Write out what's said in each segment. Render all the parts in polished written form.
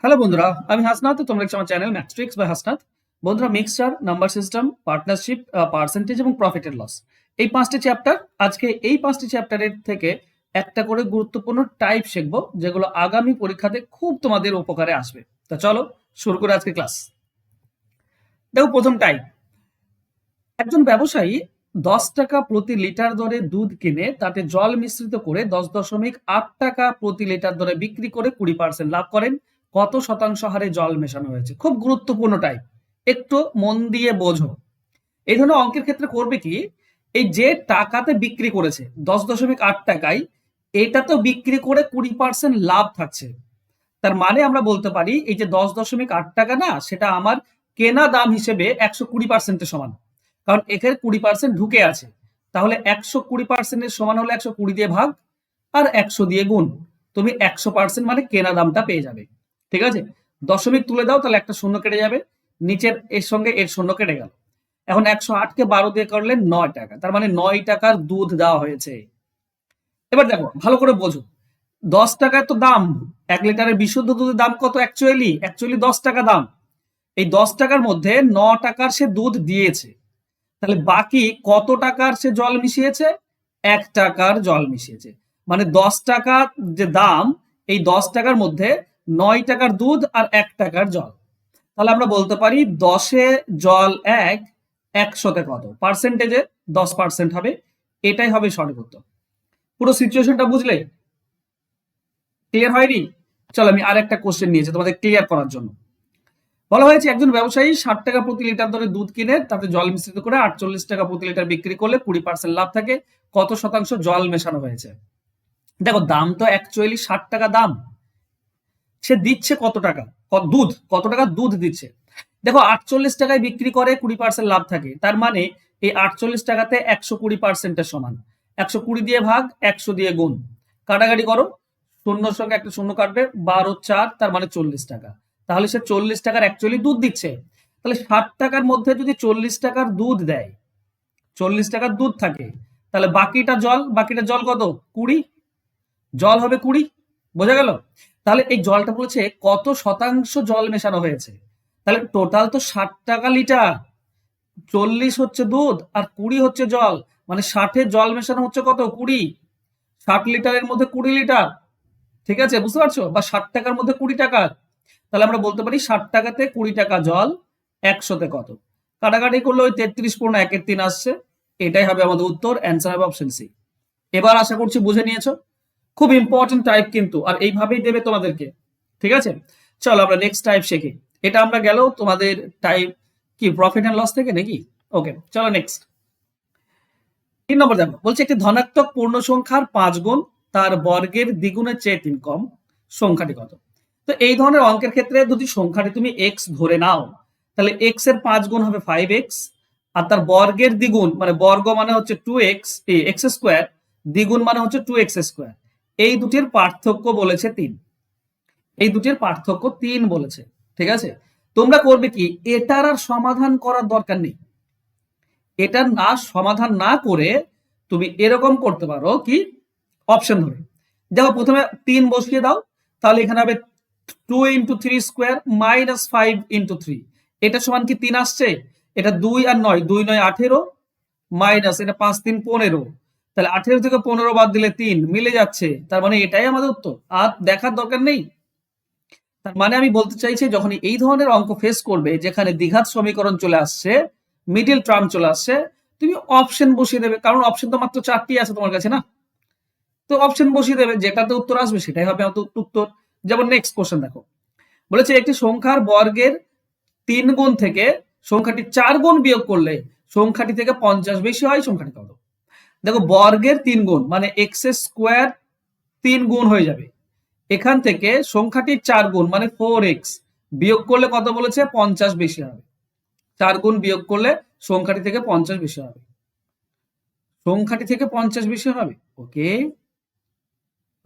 Hello বন্ধুরা, আমি হাসনাত। তোমরা দেখছো আমার channel maths tricks by Hasnat. বন্ধুরা, mixture, number system, partnership, percentage এবং প্রফিট এন্ড লস, এই পাঁচটি চ্যাপ্টার। আজকে এই পাঁচটি চ্যাপ্টারের থেকে একটা করে গুরুত্বপূর্ণ টাইপ শিখবো, যেগুলো আগামী পরীক্ষাতে খুব তোমাদের উপকারে আসবে। তো চলো শুরু করে আজকে ক্লাস। দেখো, প্রথম টাইপ। একজন ব্যবসায়ী 10 টাকা প্রতি লিটার দরে দুধ কিনে তাতে জল মিশ্রিত করে 10.8 টাকা প্রতি লিটার দরে বিক্রি করে 20% লাভ করেন। কত শতাংশ হারে জল মেশানো হয়েছে? খুব গুরুত্বপূর্ণ টাইপ, একটু মন দিয়ে বোঝো। এই ধরনের অঙ্কের ক্ষেত্রে করবে কি, এই যে টাকাতে বিক্রি করেছে 10.8 টাকায়, এটা তো বিক্রি করে 20% লাভ থাকছে। তার মানে আমরা বলতে পারি এই যে 10.8 টাকা না, সেটা আমার কেনা দাম হিসেবে 120%-এর সমান। কারণ এখানে 20% ঢুকে আছে। তাহলে 120%-এর সমান হলে 120 দিয়ে ভাগ আর 100 দিয়ে গুণ। তুমি 100% মানে কেনা দামটা পেয়ে যাবে। ঠিক আছে, দশমিক তুলে দাও, তাহলে একটা শূন্য কেটে যাবে, নিচের এর সঙ্গে এর শূন্য কেটে গেল। এখন 108-কে 12 দিয়ে করলে 9 টাকা, তার মানে 9 টাকার দুধ দেওয়া হয়েছে। এবার দেখো ভালো করে বোঝো, 10 টাকায় তো দাম, 1 লিটারের বিশুদ্ধ দুধের দাম কত? অ্যাকচুয়ালি 10 টাকা দাম। এই 10 টাকার মধ্যে 9 টাকার সে দুধ দিয়েছে, তাহলে বাকি কত টাকার সে জল মিশিয়েছে? 1 টাকার জল মিশিয়েছে। মানে 10 টাকা যে দাম, এই 10 টাকার মধ্যে 9 টাকার দুধ আর 1 টাকার জল। তাহলে আমরা বলতে পারি 10-এ জল 1, 100-তে কত? পার্সেন্টেজে 10% হবে। এটাই হবে সঠিক উত্তর। পুরো সিচুয়েশনটা বুঝলে? ক্লিয়ার হয়নি? চলো আমি আর একটা কোশ্চেন নিয়েছি তোমাদের ক্লিয়ার করার জন্য। বলা হয়েছে একজন ব্যবসায়ী 60 টাকা প্রতি লিটার দরে দুধ কিনে তাতে জল মিশ্রিত করে 48 টাকা প্রতি লিটার বিক্রি করলে 20% লাভ থাকে। কত শতাংশ জল মেশানো হয়েছে? দেখো, দাম তো অ্যাকচুয়ালি 60 টাকা দাম, সে দিচ্ছে কত টাকা? দুধ, কত টাকা দুধ দিচ্ছে? দেখো, 48 টাকায় বিক্রি করে 20% লাভ থাকে। তার মানে এই 48 টাকাতে 120%-এর সমান। 120 দিয়ে ভাগ, 100 দিয়ে গুণ, কাটাকাটি করো, শূন্যর সঙ্গে একটা শূন্য কাটবে, 12 4, তার মানে 40 টাকা। তাহলে সে 40 টাকার অ্যাকচুয়ালি দুধ দিচ্ছে। তাহলে 60 টাকার মধ্যে যদি 40 টাকার দুধ দেয়, 40 টাকার দুধ থাকে, তাহলে বাকিটা জল কত? 20। জল হবে 20। বোঝা গেল? তাহলে এই জলটা বলেছে কত শতাংশ জল মেশানো হয়েছে। তাহলে টোটাল তো 60 টাকা লিটার, 40 হচ্ছে দুধ আর 20 হচ্ছে জল। মানে 60-এ জল মেশানো হচ্ছে কত? 20। 60 লিটারের মধ্যে 20 লিটার। ঠিক আছে, বুঝতে পারছো? বা 60 টাকার মধ্যে 20 টাকা। তাহলে আমরা বলতে পারি 60 টাকাতে 20 টাকা জল, 100-তে কত? কাটাকাটি করলে ওই 33/1-3 আসছে। এটাই হবে আমাদের উত্তর। অ্যান্সার হবে অপশন সি। এবার আশা করছি বুঝে নিয়েছো। খুব ইম্পর্টেন্ট টাইপ কিন্তু, আর এইভাবেই দেবে তোমাদেরকে। ঠিক আছে, চলো আমরা নেক্সট টাইপ শিখি। এটা আমরা গেল তোমাদের টাইপ কি, প্রফিট এন্ড লস থেকে নাকি? ওকে, চলো নেক্সট। 3 নম্বর দেখো, বলছে একটি ধনাত্মক পূর্ণ সংখ্যার 5 গুণ তার বর্গের দ্বিগুণের চেয়ে 3 কম, সংখ্যাটি কত? তো এই ধরনের অঙ্কের ক্ষেত্রে যদি সংখ্যাটি তুমি এক্স ধরে নাও, তাহলে এক্স এর 5 গুণ হবে 5x, আর তার বর্গের দ্বিগুণ মানে বর্গ মানে হচ্ছে 2x, এক্স স্কোয়ার, দ্বিগুণ মানে হচ্ছে 2x²। এই দুটির পার্থক্য বলেছে 3। এই দুটির পার্থক্য 3 বলেছে। ঠিক আছে, তোমরা করবে কি, এটার আর সমাধান করার দরকার নেই। এটার না সমাধান না করে তুমি এরকম করতে পারো কি, অপশন ধরে। দেখো, প্রথমে 3 বসিয়ে দাও, তাহলে এখানে হবে 2 × 3² -5 × 3। এটা সমান কি 3 আসছে? এটা 2 আর 9, 2 9 18, মাইনাস এটা 5 3 15। তাহলে 18 থেকে 15 বাদ দিলে 3 মিলে যাচ্ছে। তার মানে এটাই আমাদের উত্তর, আর দেখার দরকার নেই। তার মানে আমি বলতে চাইছি, যখন এই ধরনের অঙ্ক ফেস করবে যেখানে দ্বিঘাত সমীকরণ চলে আসছে, মিডিল টার্ম চলে আসছে, তুমি অপশন বসিয়ে দেবে। কারণ অপশন তো মাত্র 4টি আছে তোমার কাছে না, তো অপশন বসিয়ে দেবে, যেটাতে উত্তর আসবে সেটাই হবে উত্তর। যেমন নেক্সট কোশ্চেন দেখো, বলেছে একটি সংখ্যার বর্গের 3 গুণ থেকে সংখ্যাটি 4 গুণ বিয়োগ করলে সংখ্যাটি থেকে 50 বেশি হয়, সংখ্যাটি কত? দেখো, বর্গের 3 গুণ মানে x² 3 গুণ হয়ে যাবে। এখান থেকে সংখ্যাটির 4 গুণ মানে 4x বিয়োগ করলে কত বলেছে? 50 বেশি হবে। 4 গুণ বিয়োগ করলে সংখ্যাটি থেকে 50 বেশি হবে। সংখ্যাটি থেকে 50 বেশি হবে। ওকে,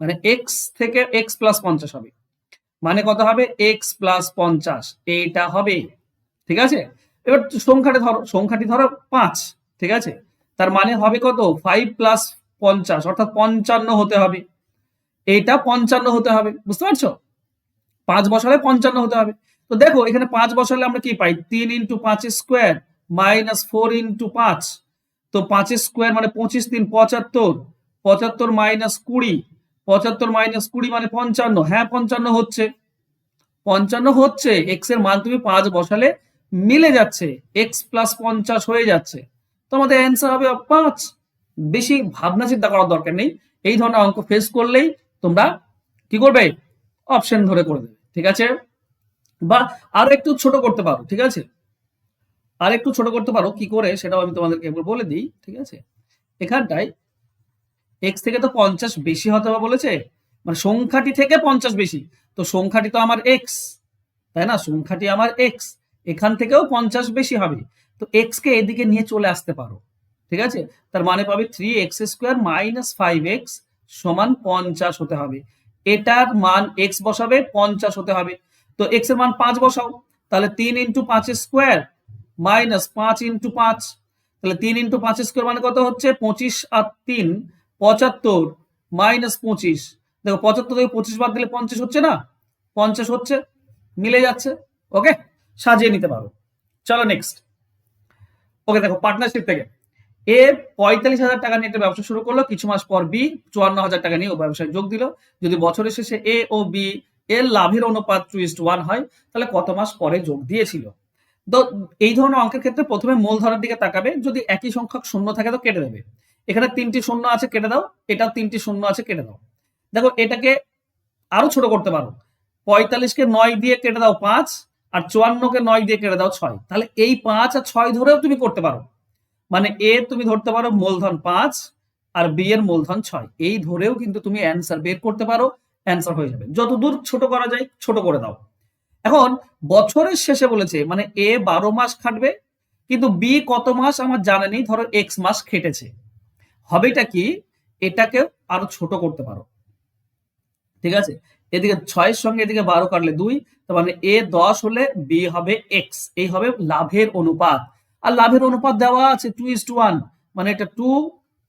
মানে x থেকে x + 50 হবে। মানে কত হবে? x + 50, এইটা হবে। ঠিক আছে, এবার সংখ্যাটি ধরো 5। ঠিক আছে, তার মানে হবে কত? 5 + 50, অর্থাৎ 55 হতে হবে। এইটা 55 হতে হবে। বুঝতে পারছো? 5 বসালে 55 হতে হবে। তো দেখো এখানে 5 বসালে আমরা কি পাই, 3 ইন্টু 5 স্কোয়ার মাইনাস 4 ইন্টু 5। তো 5 স্কোয়ার মানে 25 3 75, 75 মাইনাস 20, 75 মাইনাস 20 মানে 55। হ্যাঁ 55 হচ্ছে, 55 হচ্ছে। এক্স এর মান তুমি 5 বসালে মিলে যাচ্ছে, এক্স প্লাস 50 হয়ে যাচ্ছে। তো আমাদের অ্যান্সার হবে 5। বেশি ভাবনা চিন্তা করার দরকার নেই, এই ধরনের অঙ্ক ফেস করলেই তোমরা কি করবে, অপশন ধরে করে দেবে। ঠিক আছে, বা আরো একটু ছোট করতে পারো। ঠিক আছে, আর একটু ছোট করতে পারো কি করে সেটাও আমি তোমাদেরকে একবার বলে দিই। ঠিক আছে, এখানটায় এক্স থেকে তো 50 বেশি হতে হবে বলেছে, মানে সংখ্যাটি থেকে 50 বেশি। তো সংখ্যাটি তো আমার এক্স, তাই না, সংখ্যাটি আমার এক্স, এখান থেকেও 50 বেশি হবে। তো এক্স কে এদিকে নিয়ে চলে আসতে পারো। ঠিক আছে, তার মানে পাবে 3x স্কোয়ার মাইনাস 5x সমান 50 হতে হবে। এটার মান এক্স বসাবে, 50 হতে হবে। তো এক্স এর মান 5 বসাও, তাহলে 3 ইন্টু 5 স্কোয়ার মাইনাস 5 ইন্টু 5, তাহলে 3 ইন্টু 5 স্কোয়ার মানে কত হচ্ছে, 25 আর 3 75 মাইনাস 25। দেখো 75 থেকে 25 বাদ দিলে 50 হচ্ছে না, 50 হচ্ছে, মিলে যাচ্ছে। ওকে, সাজিয়ে নিতে পারো। চলো নেক্সট। ওকে দেখো, পার্টনারশিপ থেকে এ 45,000 টাকা নিয়ে একটা ব্যবসা শুরু করলো, কিছু মাস পর বি 54,000 টাকা নিয়ে ও ব্যবসায় যোগ দিল। যদি বছরের শেষে এ ও বি এর লাভের অনুপাত 2:1 হয়, তাহলে কত মাস পরে যোগ দিয়েছিল। তো এই ধরনের অঙ্কের ক্ষেত্রে প্রথমে মূলধনের দিকে তাকাবে, যদি একই সংখ্যক শূন্য থাকে তো কেটে দেবে। এখানে 3টি শূন্য আছে, কেটে দাও। এটা 3টি শূন্য আছে, কেটে দাও। দেখো এটাকে আরো ছোট করতে পারো, 45কে 9 দিয়ে কেটে দাও 5, আর 54কে 9 দিয়ে কেটে দাও 6। তাহলে এই 5 আর 6 ধরেও তুমি করতে পারো, মানে এ তুমি ধরতে পারো মূলধন 5 আর বি এর মূলধন 6, এই ধরেও কিন্তু তুমি অ্যান্সার বের করতে পারো, অ্যান্সার হয়ে যাবে। যতদূর ছোট করা যায় ছোট করে দাও। এখন বছরের শেষে বলেছে, মানে এ 12 মাস খাটবে, কিন্তু বি কত মাস আমার জানা নেই, ধরো এক্স মাস খেটেছে। হবেটা কি, এটাকে আরো ছোট করতে পারো। ঠিক আছে, এদিকে 6 সঙ্গে এদিকে 12 কাটলে 2, তার মানে এ 10 হলে বি হবে এক্স, এই হবে লাভের অনুপাত। আর লাভের অনুপাত দেওয়া আছে 2:1, মানে এটা 2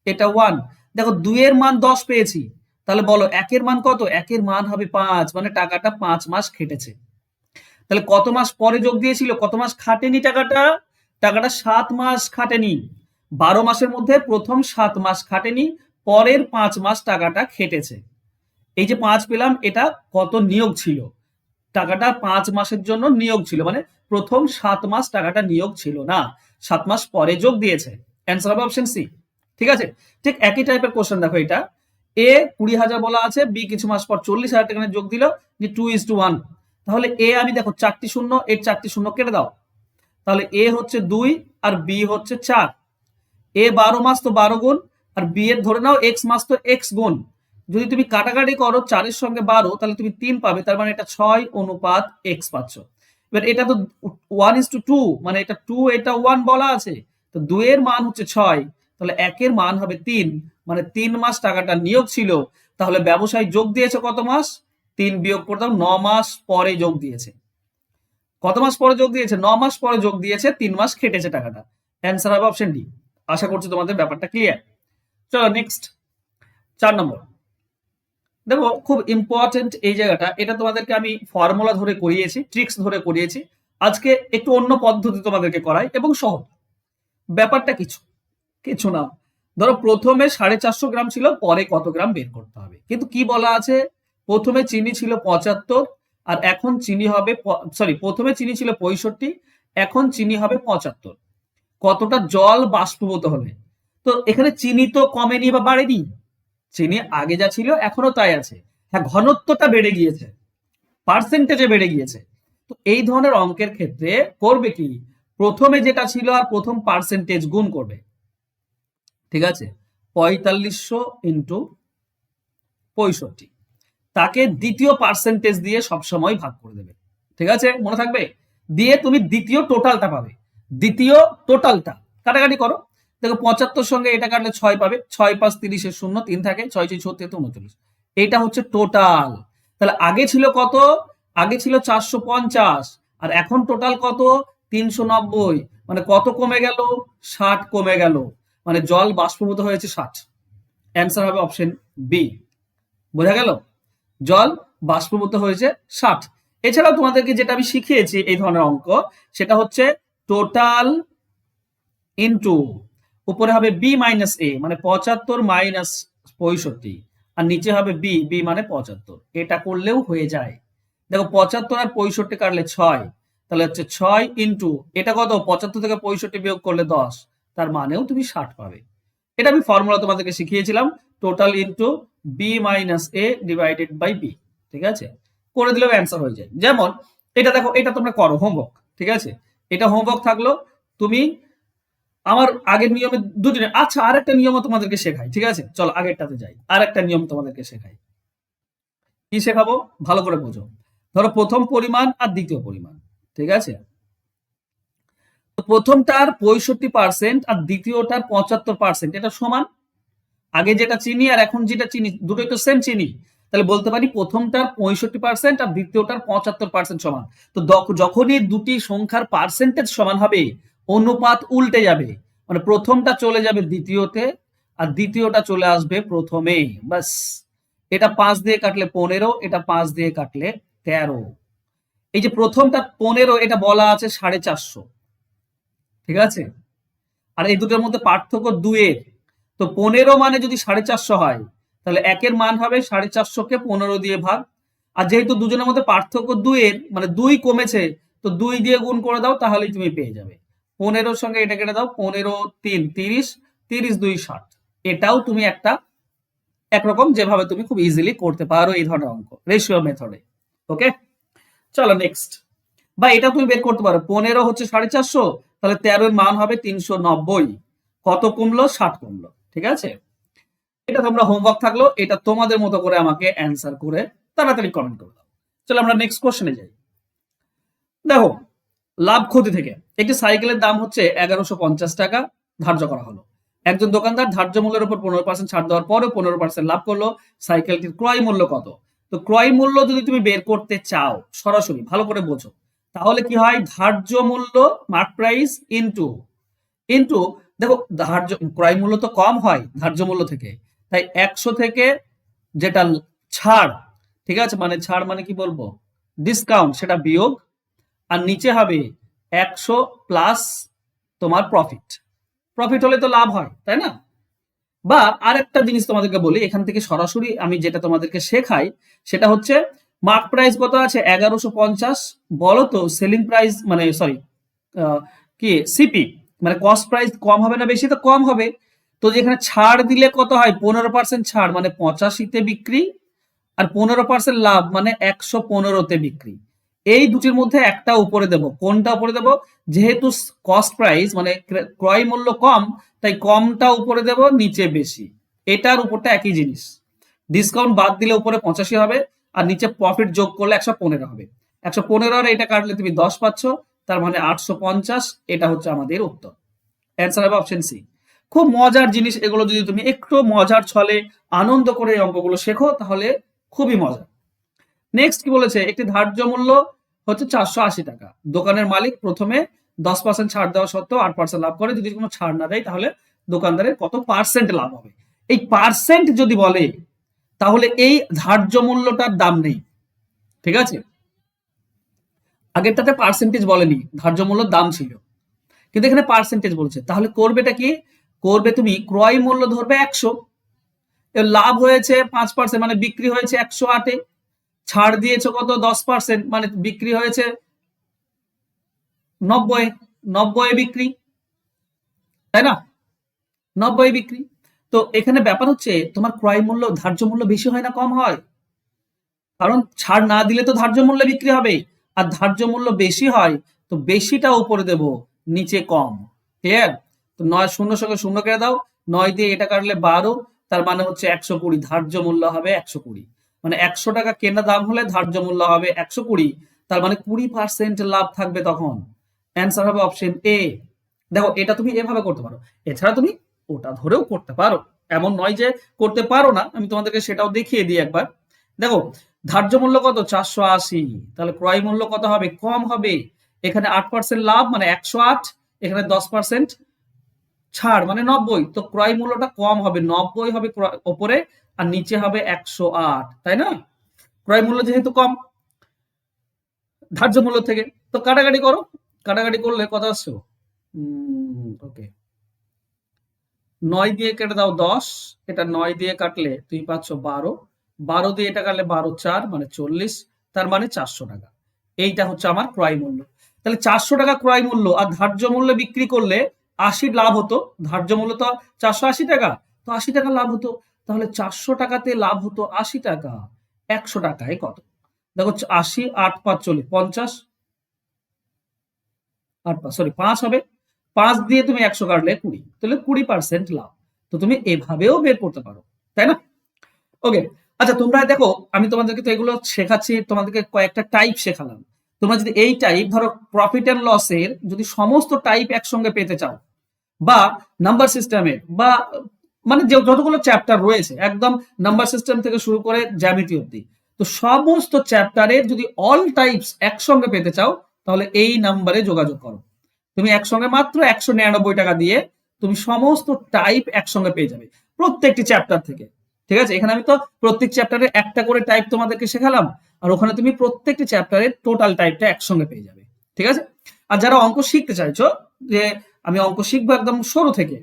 এটা 1। দেখো 2 এর মান 10 পেয়েছি, তাহলে বলো 1 এর মান কত, 1 এর মান হবে 5, মানে টাকাটা 5 মাস খেটেছে। তাহলে কত মাস পরে যোগ দিয়েছিল, কত মাস খাটেনি টাকাটা, টাকাটা 7 মাস খাটেনি। 12 মাসের মধ্যে প্রথম 7 মাস খাটেনি, পরের 5 মাস টাকাটা খেটেছে। এই যে 5 পেলাম, এটা কত নিয়োগ ছিল, টাকাটা 5 মাসের জন্য নিয়োগ ছিল, মানে প্রথম 7 মাস টাকাটা নিয়োগ ছিল না, 7 মাস পরে যোগ দিয়েছে। অ্যান্সার হবে অপশন সি। ঠিক আছে, ঠিক একই টাইপের কোশ্চেন দেখো, এটা এ 20,000 বলা আছে, বি কিছু মাস পর 40,000 টাকা যোগ দিল, যে 2:1। তাহলে এ আমি দেখো 4টি শূন্য, এর 4টি শূন্য কেটে দাও, তাহলে এ হচ্ছে 2 আর বি হচ্ছে 4। এ 12 মাস তো 12 গুণ, আর বি এর ধরে নাও এক্স মাস তো এক্স গুণ। যদি তুমি কাটাকাটি করো 4 এর সঙ্গে 12, তাহলে তুমি 3 পাবে, তার মানে এটা 6 অনুপাত এক্স পাচ্ছ। এবার এটা তো 1:2, মানে এটা 2 এটা 1 বলা আছে, তো 2 এর মান হচ্ছে 6, তাহলে 1 এর মান হবে 3, মানে 3 মাস টাকাটা নিয়োগ ছিল। তাহলে ব্যবসায় যোগ দিয়েছে কত মাস, 3 বিয়োগ করে দাও, 9 মাস পরে যোগ দিয়েছে। কত মাস পরে যোগ দিয়েছে, 9 মাস পরে যোগ দিয়েছে, 3 মাস খেটেছে টাকাটা। অ্যান্সার হবে অপশন ডি। আশা করছি তোমাদের ব্যাপারটা ক্লিয়ার। চলো নেক্সট, 4 নম্বর। দেখো খুব ইম্পর্টেন্ট এই জায়গাটা, এটা তোমাদেরকে আমি ফর্মুলা ধরে করিয়েছি, ট্রিক্স ধরে করিয়েছি। আজকে একটু অন্য পদ্ধতি তোমাদেরকে করাই এবং সহজ। ব্যাপারটা কিছু কিছু না, ধরো প্রথমে 450 গ্রাম ছিল, পরে কত গ্রাম বের করতে হবে। কিন্তু কি বলা আছে, প্রথমে চিনি ছিল 75, আর এখন চিনি হবে, সরি প্রথমে চিনি ছিল 65, এখন চিনি হবে 75। কতটা জল বাষ্পীভূত হবে। তো এখানে চিনি তো কমেনি বা বাড়েনি, চিনি আগে যা ছিল এখনো তাই আছে। হ্যাঁ ঘনত্বটা বেড়ে গিয়েছে, পার্সেন্টেজে বেড়ে গিয়েছে। তো এই ধরনের অঙ্কের ক্ষেত্রে করবে কি, প্রথমে যেটা ছিল আর প্রথম পার্সেন্টেজ গুণ করবে। ঠিক আছে, 4500 ইন্টু 65, তাকে দ্বিতীয় পার্সেন্টেজ দিয়ে সবসময় ভাগ করে দেবে। ঠিক আছে, মনে থাকবে, দিয়ে তুমি দ্বিতীয় টোটালটা পাবে, দ্বিতীয় টোটালটা কাটাকাটি করো। দেখো 75 সঙ্গে এটা কাটলে 6 পাবে, 6 5 30 শূন্য 3 থাকে, 6 6 36 39, এইটা হচ্ছে টোটাল। তাহলে আগে ছিল কত, আগে ছিল 450, আর এখন টোটাল কত 390, মানে কত কমে গেল, 60 কমে গেল, মানে জল বাষ্পীভূত হয়েছে 60। অ্যান্সার হবে অপশন বি। বোঝা গেল, জল বাষ্পীভূত হয়েছে 60। এছাড়াও তোমাদেরকে যেটা আমি শিখিয়েছি এই ধরনের অঙ্ক, সেটা হচ্ছে টোটাল ইনটু উপরে হবে বি মাইনাস এ, মানে 75 মাইনাস 65, আর নিচে হবে বি, বি মানে 75। এটা করলেও হয়ে যায়। দেখো 75 আর 65 কাটলে 6, তাহলে হচ্ছে 6 ইনটু এটা কত, 75 থেকে 65 বিয়োগ করলে 10, তার মানেও তুমি 60 পাবে। এটা আমি ফর্মুলা তোমাদেরকে শিখিয়েছিলাম, total into B minus A divided by B. ঠিক আছে, করে দিলেও অ্যান্সার হয়ে যায়। যেমন এটা দেখো, এটা তোমরা করো হোমওয়ার্ক, ঠিক আছে, এটা হোমওয়ার্ক থাকলো। তুমি আমার আগের নিয়মে দুদিনে, আচ্ছা আরেকটা নিয়মও তোমাদেরকে শেখাই, ঠিক আছে, চলো আগেরটাতে যাই। আরেকটা নিয়ম তোমাদেরকে শেখাই, কি শেখাবো ভালো করে বোঝো। ধরো প্রথম পরিমাণ আর দ্বিতীয় পরিমাণ, ঠিক আছে, তো প্রথমটার 65% আর দ্বিতীয়টার 75%, এটা সমান। আগে যেটা চিনি আর এখন যেটা চিনি দুটোই তো সেম চিনি, তাহলে বলতে পারি প্রথমটার 65% আর দ্বিতীয়টার 75% সমান। তো যখনই দুটি সংখ্যার পার্সেন্টেজ সমান হবে, অনুপাত উল্টে যাবে, মানে প্রথমটা চলে যাবে দ্বিতীয়তে আর দ্বিতীয়টা চলে আসবে প্রথমে। বাস, এটা 5 দিয়ে কাটলে 15, এটা 5 দিয়ে কাটলে 13। এই যে প্রথমটা 15, এটা বলা আছে 450, ঠিক আছে, আর এই দুটোর মধ্যে পার্থক্য 2 এর। তো 15 মানে যদি 450 হয়, তাহলে একের মান হবে 450-কে 15 দিয়ে ভাগ। আর যেহেতু দুজনের মধ্যে পার্থক্য 2 এর, মানে 2 কমেছে, তো 2 দিয়ে গুণ করে দাও, তাহলেই তুমি পেয়ে যাবে। 15-র সঙ্গে এটা কেটে দাও, 15 3 30, 30 2 60। এটাও তুমি একটা একরকম যেভাবে তুমি খুব ইজিলি করতে পারো এই ধরনের অঙ্ক রেশিও মেথডে। ওকে, চলো নেক্সট। বা এটা তুমি বের করতে পারো, 15 হচ্ছে 450, তাহলে 13 এর মান হবে 390। কত কমলো? 60 কমলো। ঠিক আছে, এটা তোমরা হোমওয়ার্ক থাকলো, এটা তোমাদের মতো করে আমাকে অ্যান্সার করে তাড়াতাড়ি কমেন্ট করে দাও। চলো আমরা নেক্সট কোশ্চেনে যাই। দেখো, লাভ ক্ষতি থেকে একটি সাইকেলের দাম হচ্ছে 1150 টাকা ধার্য করা হলো। একজন দোকানদার ধার্য মূল্যের উপর 15% ছাড় দেওয়ার পরেও 15% লাভ করলো। সাইকেলটির ক্রয় মূল্য কত? তো ক্রয় মূল্য যদি তুমি বের করতে চাও সরাসরি, ভালো করে বোঝো, তাহলে কি হয়, ধার্য মূল্য মার্ক প্রাইস ইনটু ইনটু দেখো ধার্য ক্রয় মূল্য তো কম হয় ধার্য মূল্য থেকে, তাই 100 থেকে যেটা ছাড়, ঠিক আছে, মানে ছাড় মানে কি বলবো, ডিসকাউন্ট, সেটা বিয়োগ, আর নিচে হবে 100 প্লাস তোমার প্রফিট। প্রফিট হলে তো লাভ হয়, তাই না? বা আরেকটা জিনিস তোমাদেরকে বলি, এখান থেকে সরাসরি আমি যেটা তোমাদেরকে শেখাই সেটা হচ্ছে মার্ক প্রাইস কত আছে, 1150, বলো তো সেলিং প্রাইস মানে সরি কি সিপি মানে কস্ট প্রাইস কম হবে না বেশি? তো কম হবে। তো যেখানে ছাড় দিলে কত হয়, 15% ছাড় মানে 85-তে বিক্রি, আর 15% লাভ মানে 115-তে বিক্রি। এই দুটির মধ্যে একটা উপরে দেব, কোনটা উপরে দেব? যেহেতু কস্ট প্রাইস মানে ক্রয় মূল্য কম, তাই কমটা উপরে দেব, নিচে বেশি। এটার উপরটা একই জিনিস, ডিসকাউন্ট বাদ দিলে উপরে 85 হবে, আর নিচে প্রফিট যোগ করলে 115 হবে। 115 আর এটা কাটলে তুমি 10 পাচ্ছ, তার মানে 850। এটা হচ্ছে আমাদের উত্তর, অ্যান্সার হবে অপশন সি। খুব মজার জিনিস এগুলো, যদি তুমি একটু মজার ছলে আনন্দ করে এই অঙ্কগুলো শেখো তাহলে খুবই মজা। নেক্সট কি বলেছে, একটি ধার্য মূল্য হচ্ছে 480 টাকা। দোকানের মালিক প্রথমে 10% ছাড় দেওয়া সত্ত্বেও 8% লাভ করে। যদি কোনো ছাড় না দেয় তাহলে দোকানদারের কত পার্সেন্ট লাভ হবে? এই পার্সেন্ট যদি বলে তাহলে এই ধার্য মূল্যটার দাম নেই, ঠিক আছে, আগেরটাতে পার্সেন্টেজ বলেনি, ধার্য মূল্যর দাম ছিল, কিন্তু এখানে পার্সেন্টেজ বলছে। তাহলে করবেটা কি, করবে তুমি ক্রয় মূল্য ধরবে 100, লাভ হয়েছে 5% মানে বিক্রি হয়েছে 108-এ, ছাড় দিয়েছে কত, 10% মানে বিক্রি হয়েছে 90, 90 বিক্রি, তাই না, 90 বিক্রি। তো এখানে ব্যাপার হচ্ছে তোমার ক্রয় মূল্য ধার্য মূল্য বেশি হয় না কম হয়? কারণ ছাড় না দিলে তো ধার্য মূল্যে বিক্রি হবে, আর ধার্য মূল্য বেশি হয় তো বেশিটা উপরে দেব, নিচে কম। ক্লিয়ার? তো 9 শূন্য সঙ্গে শূন্য কেটে দাও, 9 দিয়ে এটা কাটলে 12, তার মানে হচ্ছে 120, ধার্য মূল্য হবে 120। মানে 100 টাকা কেনা দাম হলে ধার্য মূল্য হবে 120, তার মানে 20% লাভ থাকবে তখন। অ্যান্সার হবে অপশন এ। দেখো এটা তুমি এভাবে করতে পারো, এছাড়া তুমি ওটা ধরেও করতে পারো, এমন নয় যে করতে পারো না, আমি তোমাদেরকে সেটাও দেখিয়ে দিই একবার। দেখো ধার্য মূল্য কত, 480, তাহলে ক্রয় মূল্য কত হবে, কম হবে। এখানে 8% লাভ মানে 108, এখানে 10% ছাড় মানে 90, তো ক্রয় মূল্যটা কম হবে, 90 হবে ওপরে, আর নিচে হবে 108, তাই না? ক্রয় মূল্য যেহেতু কম, ধার্য মূল্য থেকে। তো কাটাকাটি করো, কাটাকাটি করলে কত আসছে? ওকে, 9 দিয়ে কেটে দাও 10, এটা 9 দিয়ে কাটলে তুমি পাচ্ছ 12, 12 দিয়ে এটা কাটলে 12 4 মানে 40, তার মানে 400 টাকা। এইটা হচ্ছে আমার ক্রয় মূল্য। তাহলে 400 টাকা ক্রয় মূল্য আর ধার্য মূল্যে বিক্রি করলে 80 লাভ হতো। ধার্য মূল্য তো 480 টাকা, তো 80 টাকা লাভ হতো। তাহলে 400 টাকাতে লাভ হতো 80 টাকা। 100 টাকায় কত? দেখো 80 8 5 40 50, 8 সরি 5 হবে, 5 দিয়ে তুমি 100 কাটলে 20, তাহলে 20% লাভ। তো তুমি এভাবেও বের করতে পারো, তাই না? ওকে, আচ্ছা তোমরা দেখো, আমি তোমাদেরকে তো এগুলো শেখাচ্ছি, তোমাদেরকে কয়েকটা টাইপ শেখালাম। তোমরা যদি এই টাইপ ধরো প্রফিট এন্ড লসের যদি সমস্ত টাইপ একসঙ্গে পেতে চাও, বা নাম্বার সিস্টেমের, বা মানে যে যতগুলো চ্যাপ্টার রয়েছে একদম নাম্বার সিস্টেম থেকে শুরু করে জ্যামিতি অব্দি, তো সমস্ত চ্যাপ্টারের যদি অল টাইপস একসঙ্গে পেতে চাও, তাহলে এই নাম্বারে যোগাযোগ করো। তুমি একসঙ্গে মাত্র 199 টাকা দিয়ে তুমি সমস্ত টাইপ একসঙ্গে পেয়ে যাবে প্রত্যেকটি চ্যাপ্টার থেকে। ঠিক আছে, এখানে আমি তো প্রত্যেক চ্যাপ্টারে একটা করে টাইপ তোমাদেরকে শেখালাম, আর ওখানে তুমি প্রত্যেকটি চ্যাপ্টারের টোটাল টাইপটা একসঙ্গে পেয়ে যাবে। ঠিক আছে, আর যারা অঙ্ক শিখতে চাইছো যে আমি অঙ্ক শিখবো একদম শুরু থেকে,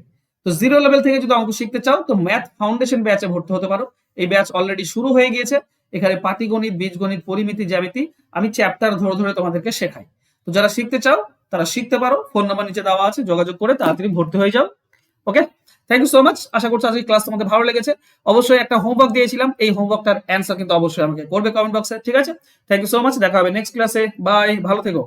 তো 0 লেভেল থেকে যদি অঙ্ক শিখতে চাও, তো ম্যাথ ফাউন্ডেশন ব্যাচে ভর্তি হতে পারো। এই ব্যাচ অলরেডি শুরু হয়ে গিয়েছে। এখানে পাটিগণিত, বীজগণিত, পরিমিতি, জ্যামিতি আমি চ্যাপ্টার ধরে ধরে তোমাদেরকে শেখাই। তো যারা শিখতে চাও তারা শিখতে পারো, ফোন নাম্বার নিচে দেওয়া আছে, যোগাযোগ করে তাড়াতাড়ি ভর্তি হয়ে যাও। ওকে, থ্যাংক ইউ সো মাচ। আশা করছি আজকের ক্লাস তোমাদের ভালো লেগেছে। অবশ্যই একটা হোমওয়ার্ক দিয়েছিলাম, এই হোমওয়ার্কটার অ্যান্সার কিন্তু অবশ্যই আমাকে করবে কমেন্ট বক্সে। ঠিক আছে, থ্যাংক ইউ সো মাচ, দেখা হবে নেক্সট ক্লাসে। বাই, ভালো থেকো।